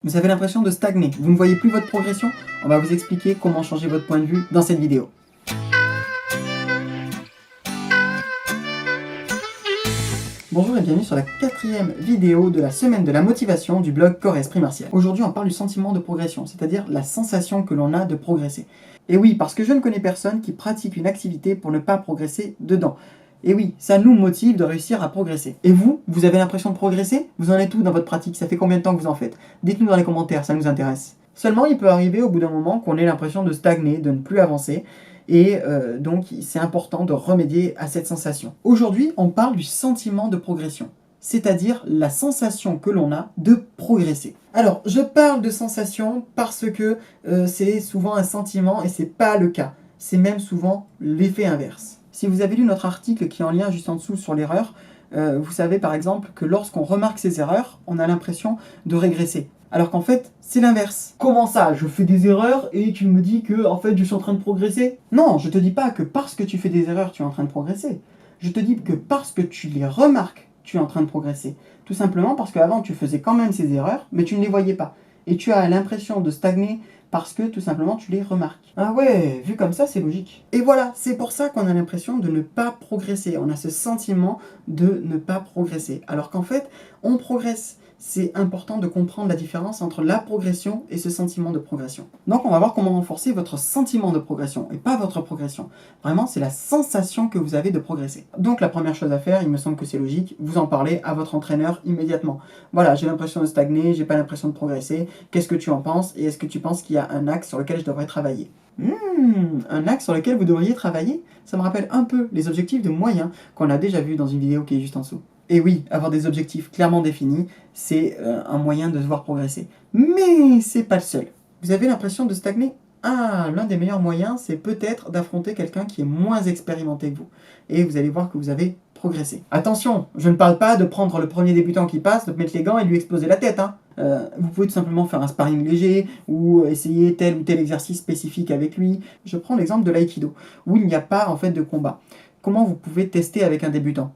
Vous avez l'impression de stagner, vous ne voyez plus votre progression? On va vous expliquer comment changer votre point de vue dans cette vidéo. Bonjour et bienvenue sur la 4e vidéo de la semaine de la motivation du blog Corps et Esprit Martial. Aujourd'hui on parle du sentiment de progression, c'est-à-dire la sensation que l'on a de progresser. Et oui, parce que je ne connais personne qui pratique une activité pour ne pas progresser dedans. Et oui, ça nous motive de réussir à progresser. Et vous, vous avez l'impression de progresser? Vous en êtes où dans votre pratique? Ça fait combien de temps que vous en faites? Dites-nous dans les commentaires, ça nous intéresse. Seulement, il peut arriver au bout d'un moment qu'on ait l'impression de stagner, de ne plus avancer. Et donc, c'est important de remédier à cette sensation. Aujourd'hui, on parle du sentiment de progression, c'est-à-dire la sensation que l'on a de progresser. Alors, je parle de sensation parce que c'est souvent un sentiment et c'est pas le cas. C'est même souvent l'effet inverse. Si vous avez lu notre article qui est en lien juste en dessous sur l'erreur, vous savez par exemple que lorsqu'on remarque ces erreurs, on a l'impression de régresser. Alors qu'en fait, c'est l'inverse. Comment ça? Je fais des erreurs et tu me dis que en fait je suis en train de progresser? Non, je te dis pas que parce que tu fais des erreurs, tu es en train de progresser. Je te dis que parce que tu les remarques, tu es en train de progresser. Tout simplement parce qu'avant tu faisais quand même ces erreurs, mais tu ne les voyais pas. Et tu as l'impression de stagner parce que tout simplement tu les remarques. Ah ouais, vu comme ça, c'est logique. Et voilà, c'est pour ça qu'on a l'impression de ne pas progresser. On a ce sentiment de ne pas progresser. Alors qu'en fait, on progresse. C'est important de comprendre la différence entre la progression et ce sentiment de progression. Donc on va voir comment renforcer votre sentiment de progression et pas votre progression. Vraiment, c'est la sensation que vous avez de progresser. Donc la première chose à faire, il me semble que c'est logique, vous en parlez à votre entraîneur immédiatement. Voilà, j'ai l'impression de stagner, j'ai pas l'impression de progresser, qu'est-ce que tu en penses? Et est-ce que tu penses qu'il y a un axe sur lequel je devrais travailler? Un axe sur lequel vous devriez travailler? Ça me rappelle un peu les objectifs de moyens qu'on a déjà vu dans une vidéo qui est juste en dessous. Et oui, avoir des objectifs clairement définis, c'est un moyen de se voir progresser. Mais c'est pas le seul. Vous avez l'impression de stagner? Ah, l'un des meilleurs moyens, c'est peut-être d'affronter quelqu'un qui est moins expérimenté que vous. Et vous allez voir que vous avez progressé. Attention, je ne parle pas de prendre le premier débutant qui passe, de mettre les gants et lui exploser la tête. Vous pouvez tout simplement faire un sparring léger ou essayer tel ou tel exercice spécifique avec lui. Je prends l'exemple de l'aïkido, où il n'y a pas en fait de combat. Comment vous pouvez tester avec un débutant?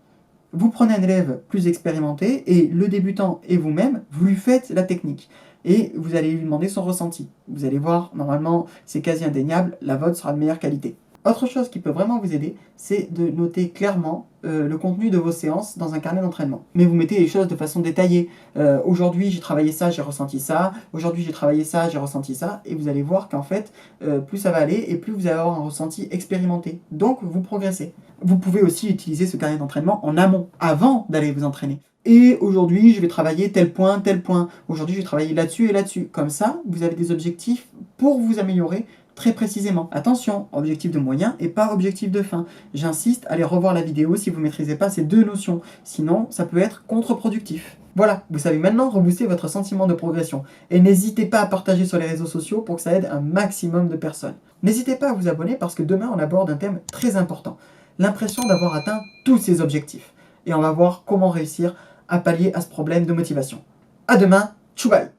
Vous prenez un élève plus expérimenté et le débutant et vous-même, vous lui faites la technique. Et vous allez lui demander son ressenti. Vous allez voir, normalement, c'est quasi indéniable, la vôtre sera de meilleure qualité. Autre chose qui peut vraiment vous aider, c'est de noter clairement le contenu de vos séances dans un carnet d'entraînement. Mais vous mettez les choses de façon détaillée. Aujourd'hui j'ai travaillé ça, j'ai ressenti ça. Aujourd'hui j'ai travaillé ça, j'ai ressenti ça. Et vous allez voir qu'en fait, plus ça va aller et plus vous allez avoir un ressenti expérimenté. Donc vous progressez. Vous pouvez aussi utiliser ce carnet d'entraînement en amont, avant d'aller vous entraîner. Et aujourd'hui, je vais travailler tel point, tel point. Aujourd'hui, je vais travailler là-dessus et là-dessus. Comme ça, vous avez des objectifs pour vous améliorer très précisément. Attention, objectif de moyen et pas objectif de fin. J'insiste, allez revoir la vidéo si vous ne maîtrisez pas ces deux notions. Sinon, ça peut être contre-productif. Voilà, vous savez maintenant rebooster votre sentiment de progression. Et n'hésitez pas à partager sur les réseaux sociaux pour que ça aide un maximum de personnes. N'hésitez pas à vous abonner parce que demain, on aborde un thème très important. L'impression d'avoir atteint tous ses objectifs. Et on va voir comment réussir à pallier à ce problème de motivation. À demain, tchou bye!